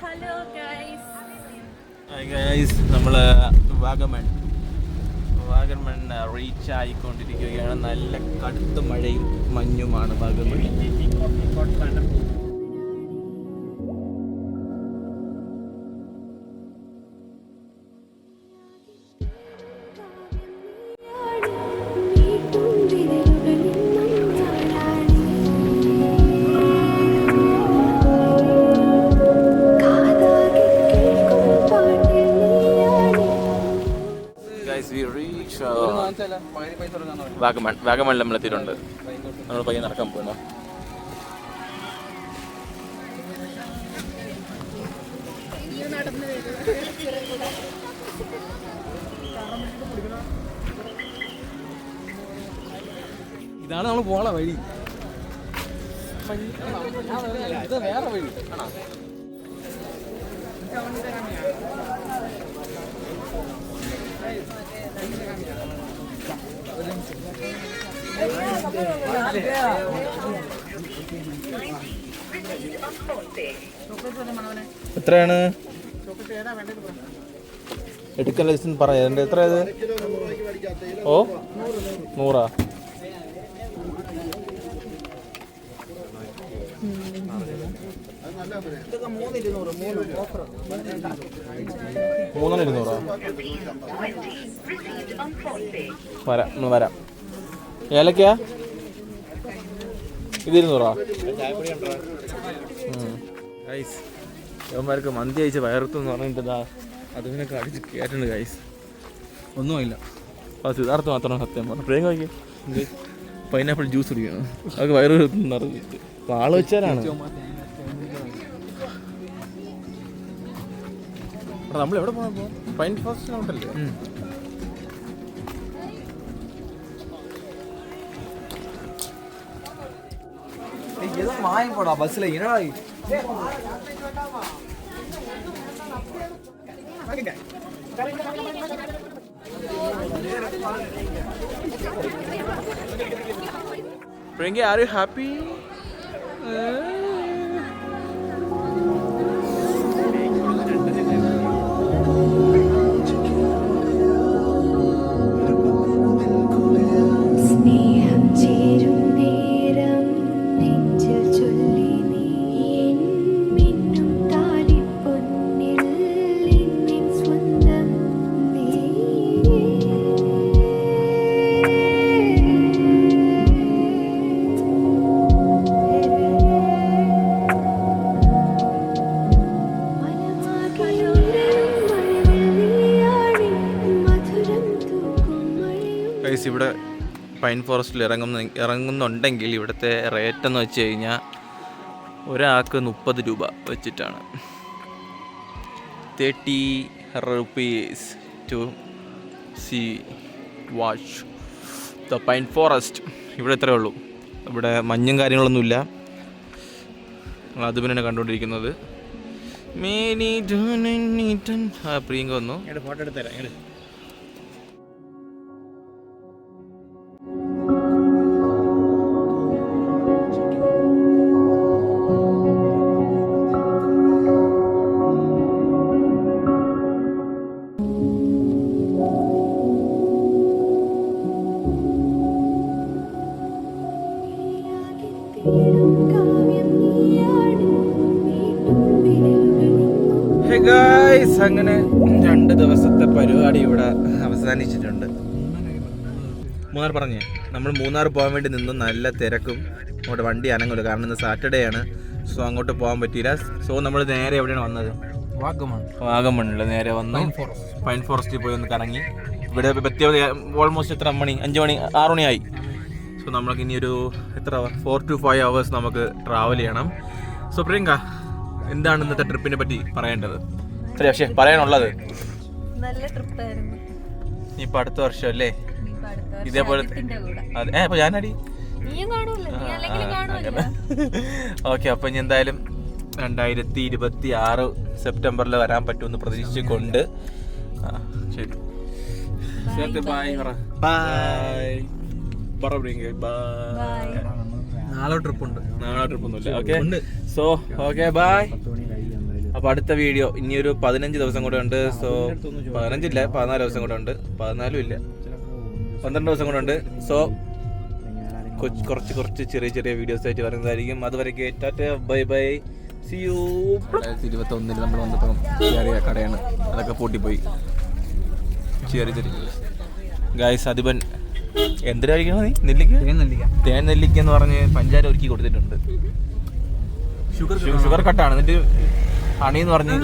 Hello guys. Hi guys, നമ്മൾ Vagamon reach ആയിക്കൊണ്ടിരിക്കുകയാണ്. നല്ല കടുത്ത മഴയും മഞ്ഞുമാണ് വാഗമൺ. വാഗമണിൽ നമ്മൾ എത്തിയിട്ടുണ്ട്. നമ്മൾ പയ്യെ നടക്കാൻ പോകുന്നു. ഇതാണ് നമ്മൾ പോണ വഴി. ഇത് വേറെ വഴി ആണോ? എത്രയാണ് എടുക്കാൻ ലൈസൻസ് പറയാ? എത്ര ഇത്? ഓ 100. വരാം. ഏലക്കയാ ഇത് 200. യവന്മാർക്ക് മന്തി അയച്ച് വയർത്തെന്ന് പറഞ്ഞിട്ട് അതിനൊക്കെ അടിച്ച് കയറ്റുണ്ട് ഗൈസ്. ഒന്നുമില്ല. അത് സിദ്ധാർത്ഥ മാത്രമാണ് സത്യം പറഞ്ഞു. പ്രിയങ്ക വയ്ക്കും പൈനാപ്പിൾ ജ്യൂസ് കുടിക്കണം. അതൊക്കെ വയറ് നിറഞ്ഞിട്ട് ആള് വെച്ചാലാണ്. നമ്മളെവിടെ പോകണം? പൈൻ ഫോറസ്റ്റിലോട്ടല്ലേ? പോടാ ബസ്സിലെ ഇനടായി. Pringy, are you happy? ഇവിടെ പൈൻ ഫോറസ്റ്റിൽ ഇറങ്ങുന്നുണ്ടെങ്കിൽ ഇവിടുത്തെ റേറ്റ് എന്ന് വെച്ച് കഴിഞ്ഞാൽ ഒരാൾക്ക് 30 രൂപ വെച്ചിട്ടാണ്. 30 rupees to see watch the pine forest. ഇവിടെ ഇത്രയേ ഉള്ളൂ. ഇവിടെ മഞ്ഞും കാര്യങ്ങളൊന്നുമില്ല. അത് പിന്നെ കണ്ടുകൊണ്ടിരിക്കുന്നത് പ്രിയങ്ക വന്നു. ഫോട്ടോ എടുത്തരാം. അങ്ങനെ 2 ദിവസത്തെ പരിപാടി ഇവിടെ അവസാനിച്ചിട്ടുണ്ട്. മൂന്നാർ പറഞ്ഞേ, നമ്മൾ മൂന്നാർ പോകാൻ വേണ്ടി നിന്ന് നല്ല തിരക്കും അങ്ങോട്ട് വണ്ടി അനങ്ങില്ല. കാരണം ഇന്ന് സാറ്റർഡേ ആണ്. സോ അങ്ങോട്ട് പോകാൻ പറ്റിയില്ല. സോ നമ്മൾ നേരെ എവിടെയാണ് വന്നത്? വാഗമണ്ണിൽ നേരെ വന്നു. പൈൻ ഫോറസ്റ്റിൽ പോയി ഒന്ന് കറങ്ങി. ഇവിടെ എത്തിയത് ഓൾമോസ്റ്റ് എത്ര മണി? 5 മണി 6 മണിയായി. സോ നമ്മൾക്ക് ഇനി ഒരു 4 to 5 hours നമുക്ക് ട്രാവൽ ചെയ്യണം. സോ പ്രിയങ്ക, എന്താണ് ഇന്നത്തെ ട്രിപ്പിനെ പറ്റി പറയേണ്ടത്? പക്ഷേ പറയാനുള്ളത് നല്ല ട്രിപ്പായിരുന്നു. ഇപ്പൊ അടുത്ത വർഷം അല്ലേ ഇതേപോലെ? അതെ, അപ്പൊ ഞാനടി ഓക്കെ. അപ്പൊ ഇനി എന്തായാലും 2026 സെപ്റ്റംബറിൽ വരാൻ പറ്റുമെന്ന് പ്രതീക്ഷിച്ചുകൊണ്ട് ശരി, ബൈ. നാളെ ട്രിപ്പൊന്നുമില്ല. Okay, so okay, bye. അപ്പോൾ അടുത്ത വീഡിയോ ഇനിയൊരു 15 ദിവസം കൂടെ ഉണ്ട്. സോ 15 ഇല്ല, 14 ദിവസം കൂടെ ഉണ്ട്. 14 ഇല്ല, 12 ദിവസം കൂടെ ഉണ്ട്. സോ കുറച്ച് ചെറിയ വീഡിയോസ് ആയിട്ട് വരുന്നതായിരിക്കും. അതുവരെയ്ക്ക് tata, bye bye, see you. 2021 നമ്മൾ വന്നപ്പോൾ ചെറിയ കടയാണ്, അതൊക്കെ പൂട്ടിപ്പോയി. ചെറിയ ഗായ്സ്, അതിപൻ എന്തിനായിരിക്കണം നീ തേൻ നെല്ലിക്ക എന്ന് പറഞ്ഞ് പഞ്ചാര ഒരുക്കി കൊടുത്തിട്ടുണ്ട്. ഷുഗർ കട്ടാണ്. എന്നിട്ട് ഹണി എന്ന് പറഞ്ഞ്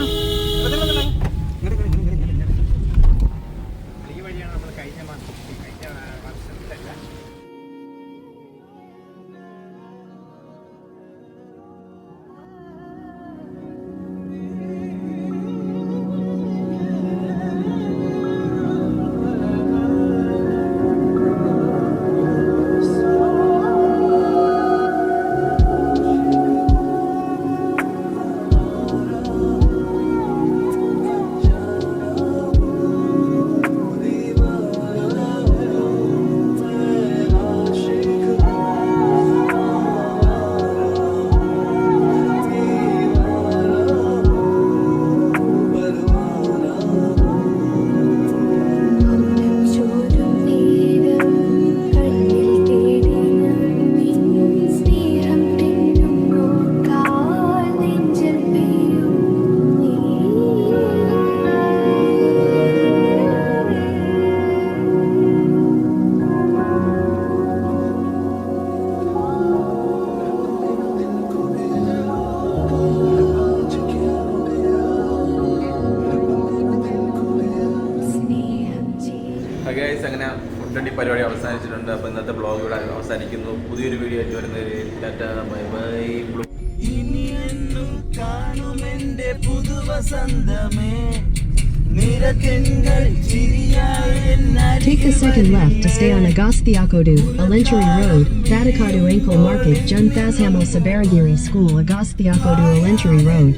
അങ്ങനെ ഫുഡടി പരിപാടി അവസാനിച്ചിട്ടുണ്ട്. അപ്പോൾ ഇന്നത്തെ ബ്ലോഗ് ഇവിടെ അവസാനിക്കുന്നു. പുതിയൊരു വീഡിയോ ആയിട്ട് വരുന്നത്. Tata, bye by. Take a second left to stay on Agasthiakodu, Alenturi Road, Thatakadu Ankle Market, Jun Thashamal Sabaragiri School, Agasthiakodu, Alenturi Road.